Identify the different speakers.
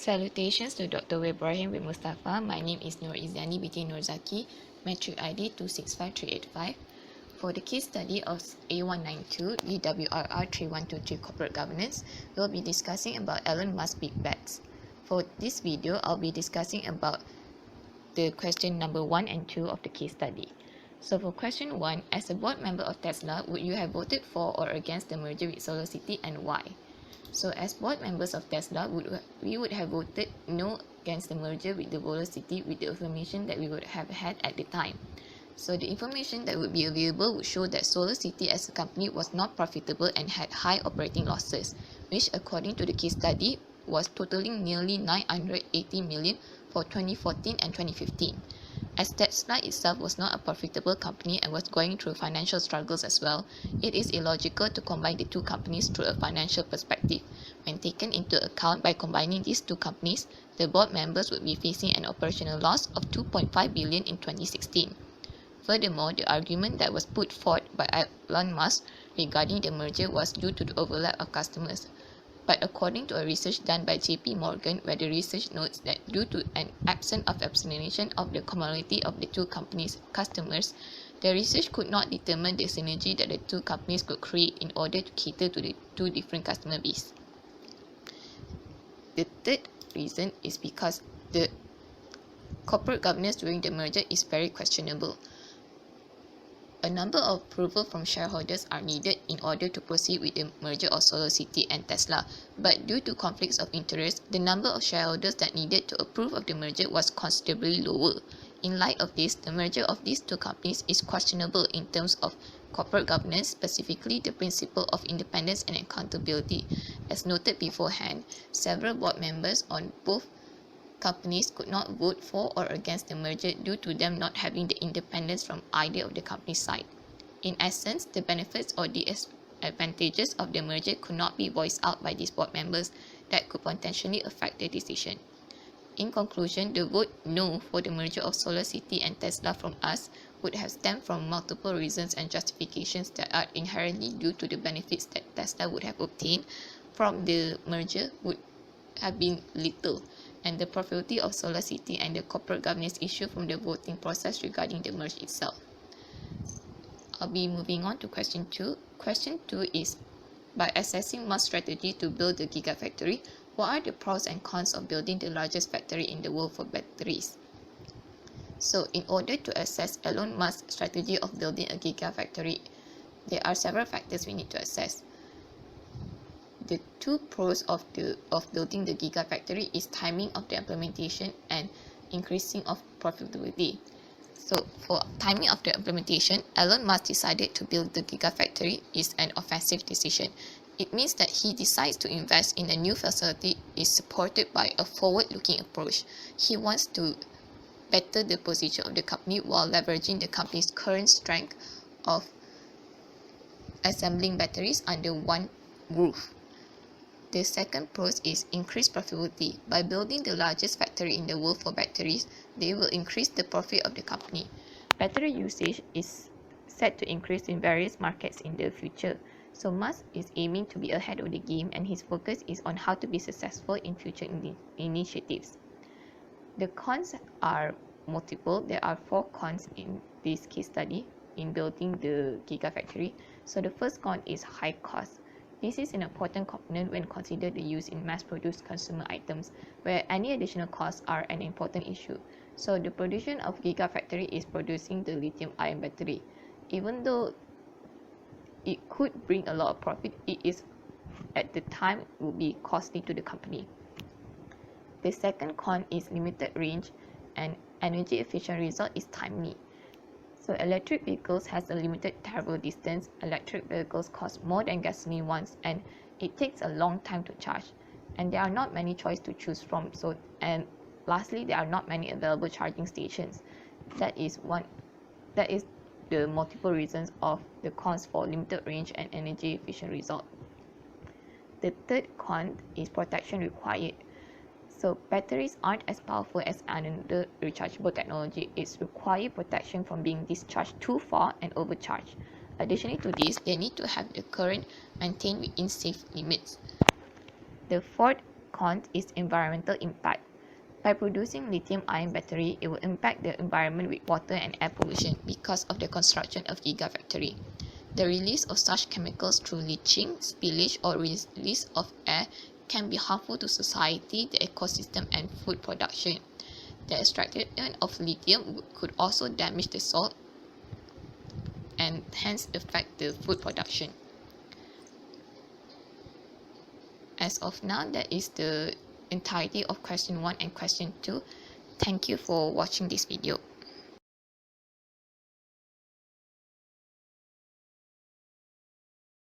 Speaker 1: Salutations to Dr. Ibrahim bin Mustafa. My name is Nur Izzani binti Nurzaki, metric ID 265385. For the case study of A192 DWRR 3123 Corporate Governance, we'll be discussing about Elon Musk big bets. For this video, I'll be discussing about the question number 1 and 2 of the case study. So for question 1, as a board member of Tesla, would you have voted for or against the merger with SolarCity and why? So as board members of Tesla, we would have voted no against the merger with the SolarCity with the information that we would have had at the time. So the information that would be available would show that SolarCity as a company was not profitable and had high operating losses, which according to the case study was totaling nearly 980 million for 2014 and 2015. As Tesla itself was not a profitable company and was going through financial struggles as well, it is illogical to combine the two companies through a financial perspective. When taken into account by combining these two companies, the board members would be facing an operational loss of 2.5 billion in 2016. Furthermore, the argument that was put forth by Elon Musk regarding the merger was due to the overlap of customers. But according to a research done by JP Morgan, where the research notes that due to an absence of explanation of the commonality of the two companies' customers, the research could not determine the synergy that the two companies could create in order to cater to the two different customer bases. The third reason is because the corporate governance during the merger is very questionable. A number of approval from shareholders are needed in order to proceed with the merger of SolarCity and Tesla, but due to conflicts of interest, the number of shareholders that needed to approve of the merger was considerably lower. In light of this, the merger of these two companies is questionable in terms of corporate governance, specifically the principle of independence and accountability. As noted beforehand, several board members on both companies could not vote for or against the merger due to them not having the independence from either of the company's side. In essence, the benefits or disadvantages of the merger could not be voiced out by these board members that could potentially affect the decision. In conclusion, the vote no for the merger of SolarCity and Tesla from us would have stemmed from multiple reasons and justifications that are inherently due to the benefits that Tesla would have obtained from the merger would have been little, and the profitability of SolarCity and the corporate governance issue from the voting process regarding the merge itself. I'll be moving on to question 2. Question 2 is, by assessing Musk's strategy to build the Gigafactory, what are the pros and cons of building the largest factory in the world for batteries? So in order to assess Elon Musk's strategy of building a Gigafactory, there are several factors we need to assess. The two pros of building the Gigafactory is timing of the implementation and increasing of profitability. So for timing of the implementation, Elon Musk decided to build the Gigafactory is an offensive decision. It means that he decides to invest in a new facility is supported by a forward-looking approach. He wants to better the position of the company while leveraging the company's current strength of assembling batteries under one roof. The second pro is increased profitability. By building the largest factory in the world for batteries, they will increase the profit of the company. Battery usage is set to increase in various markets in the future. So Musk is aiming to be ahead of the game, and his focus is on how to be successful in future initiatives. The cons are multiple. There are 4 cons in this case study in building the Gigafactory. So the first con is high cost. This is an important component when considered the use in mass-produced consumer items, where any additional costs are an important issue. So the production of Gigafactory is producing the lithium-ion battery. Even though it could bring a lot of profit, it is at the time will be costly to the company. The second con is limited range, and energy efficient result is timely. So electric vehicles has a limited travel distance. Electric vehicles cost more than gasoline ones, and it takes a long time to charge. And there are not many choices to choose from. And lastly, there are not many available charging stations. That is the multiple reasons of the cons for limited range and energy efficient result. The third con is protection required. So batteries aren't as powerful as another rechargeable technology. It requires protection from being discharged too far and overcharged. Additionally to this, they need to have the current maintained within safe limits. The fourth cons is environmental impact. By producing lithium-ion battery, it will impact the environment with water and air pollution because of the construction of gigafactory. The release of such chemicals through leaching, spillage, or release of air can be harmful to society, the ecosystem, and food production. The extraction of lithium could also damage the soil and hence affect the food production. As of now, that is the entirety of question 1 and question 2. Thank you for watching this video.